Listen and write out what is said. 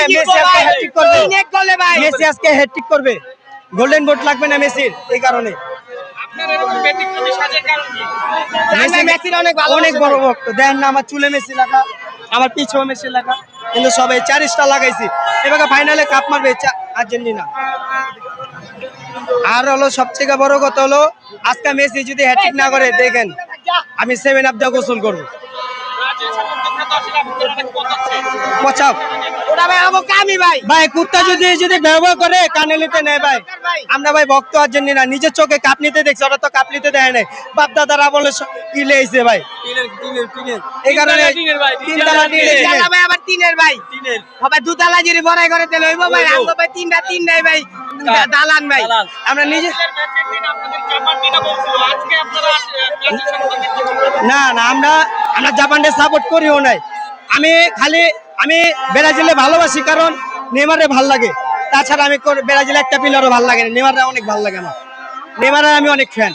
Messi আজকে hat trick করবে Messi আজকে হ্যাটট্রিক করবে গোল্ডেন বুট লাগবে না মেসির এই কারণে অনেক বড় ভক্ত দেখেন না আমার চুলে মেসি লাগা আমার পিছু মেসি লাগা কিন্তু সবাই 4 স্টার লাগাইছি এবার ফাইনালে কাপ মারবে আর্জেন্টিনা আর হলো সবথেকে বড় কথা হলো আজকে মেসি যদি হ্যাটট্রিক না করে দেখেন আমি 7 আপ দিয়ে গোসল করব পচাও ওটা ভাই আমো কামি ভাই কুত্তা যদি ব্যবহার করে কানে নিতে নেয় ভাই আমরা ভাই ভক্ত আর্জেন্টিনা নিজের চোখে কাপ নিতে দেখছি ওরা তো কাপ নিতে দেয় নাই বাপ দাদারা বলে কি লেইছে ভাই এই কারণে তিনতলা টিনের ভাই আবার তিনের ভাই সবাই দুতলা যদি বড়াই করে তেল হইব ভাই আমগো ভাই তিনটাই ভাই দালান ভাই আমরা নিজে না আমরা জাপানকে সাপোর্ট করিও নাই আমি ব্রাজিলে ভালোবাসি কারণ নেইমারে ভালো লাগে তাছাড়া আমি ব্রাজিলে একটা প্লেয়ারও ভালো লাগে না নেইমারে অনেক ভালো লাগে আমার নেইমারে আমি অনেক ফ্যান